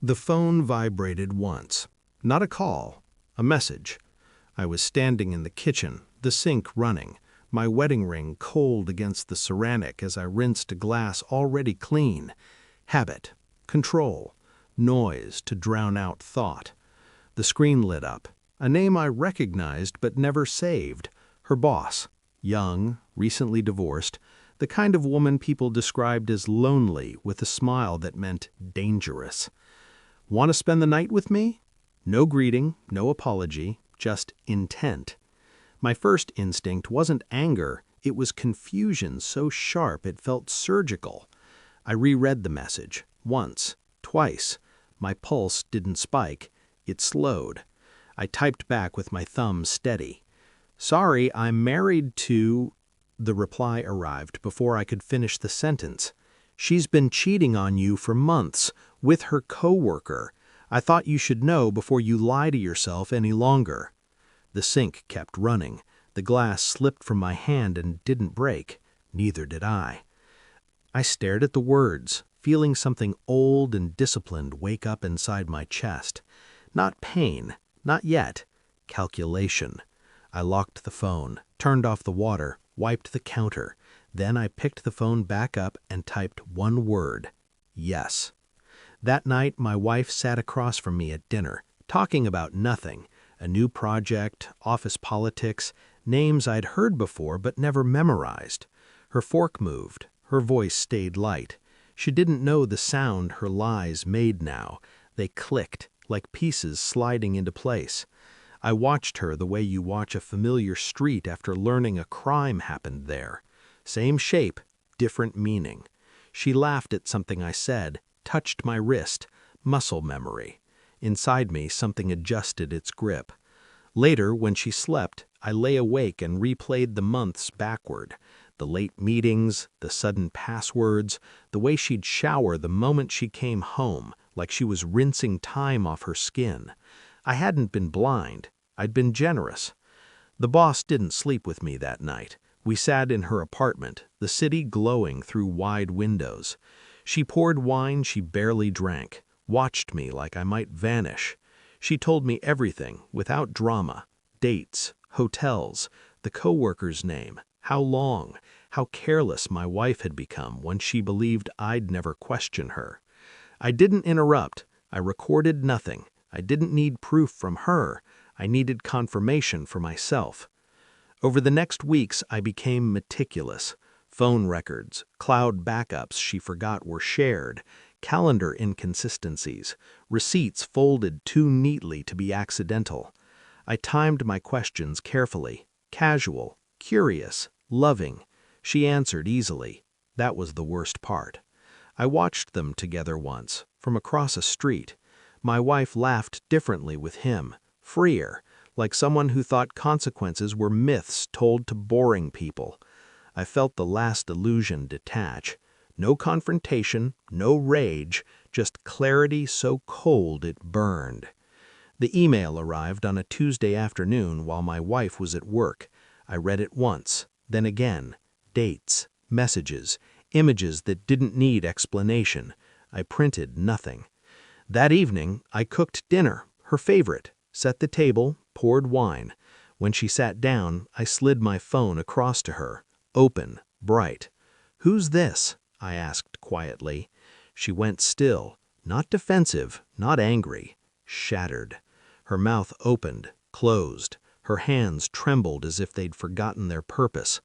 The phone vibrated once. Not a call, a message. I was standing in the kitchen, the sink running, my wedding ring cold against the ceramic as I rinsed a glass already clean. Habit, control, noise to drown out thought. The screen lit up. A name I recognized but never saved. Her boss. Young, recently divorced, the kind of woman people described as lonely with a smile that meant dangerous. Want to spend the night with me? No greeting, no apology, just intent. My first instinct wasn't anger, it was confusion so sharp it felt surgical. I reread the message, once, twice. My pulse didn't spike, it slowed. I typed back with my thumb steady. Sorry, I'm married to... The reply arrived before I could finish the sentence. She's been cheating on you for months, with her coworker. I thought you should know before you lie to yourself any longer. The sink kept running. The glass slipped from my hand and didn't break. Neither did I. I stared at the words, feeling something old and disciplined wake up inside my chest. Not pain, not yet. Calculation. I locked the phone, turned off the water, wiped the counter. Then I picked the phone back up and typed one word. Yes. That night, my wife sat across from me at dinner, talking about nothing. A new project, office politics, names I'd heard before but never memorized. Her fork moved. Her voice stayed light. She didn't know the sound her lies made now. They clicked, like pieces sliding into place. I watched her the way you watch a familiar street after learning a crime happened there. Same shape, different meaning. She laughed at something I said, touched my wrist, muscle memory. Inside me, something adjusted its grip. Later, when she slept, I lay awake and replayed the months backward. The late meetings, the sudden passwords, the way she'd shower the moment she came home, like she was rinsing time off her skin. I hadn't been blind. I'd been generous. The boss didn't sleep with me that night. We sat in her apartment, the city glowing through wide windows. She poured wine she barely drank, watched me like I might vanish. She told me everything, without drama. Dates, hotels, the coworker's name, how long, how careless my wife had become when she believed I'd never question her. I didn't interrupt. I recorded nothing. I didn't need proof from her. I needed confirmation for myself. Over the next weeks, I became meticulous. Phone records, cloud backups she forgot were shared, calendar inconsistencies, receipts folded too neatly to be accidental. I timed my questions carefully, casual, curious, loving. She answered easily. That was the worst part. I watched them together once, from across a street. My wife laughed differently with him, freer, like someone who thought consequences were myths told to boring people. I felt the last illusion detach. No confrontation, no rage, just clarity so cold it burned. The email arrived on a Tuesday afternoon while my wife was at work. I read it once, then again. Dates, messages, images that didn't need explanation. I printed nothing. That evening, I cooked dinner, her favorite, set the table, poured wine. When she sat down, I slid my phone across to her, open, bright. "Who's this?" I asked quietly. She went still, not defensive, not angry, shattered. Her mouth opened, closed. Her hands trembled as if they'd forgotten their purpose.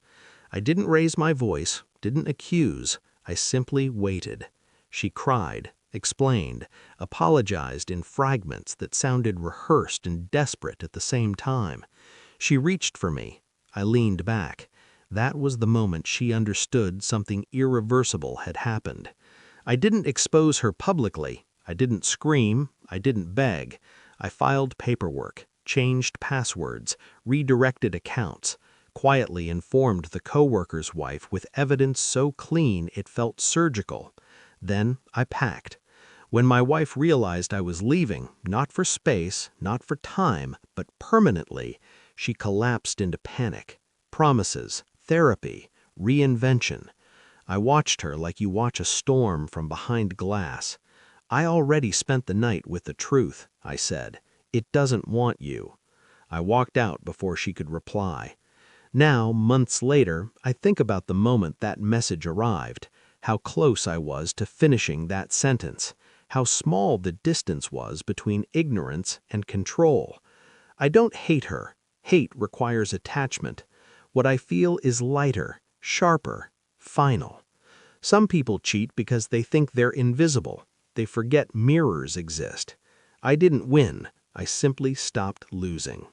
I didn't raise my voice, didn't accuse. I simply waited. She cried, explained, apologized in fragments that sounded rehearsed and desperate at the same time. She reached for me. I leaned back. That was the moment she understood something irreversible had happened. I didn't expose her publicly. I didn't scream. I didn't beg. I filed paperwork, changed passwords, redirected accounts, quietly informed the coworker's wife with evidence so clean it felt surgical. Then I packed. When my wife realized I was leaving, not for space, not for time, but permanently, she collapsed into panic. Promises, therapy, reinvention. I watched her like you watch a storm from behind glass. "I already spent the night with the truth," I said. "It doesn't want you." I walked out before she could reply. Now, months later, I think about the moment that message arrived, how close I was to finishing that sentence, how small the distance was between ignorance and control. I don't hate her. Hate requires attachment. What I feel is lighter, sharper, final. Some people cheat because they think they're invisible. They forget mirrors exist. I didn't win. I simply stopped losing.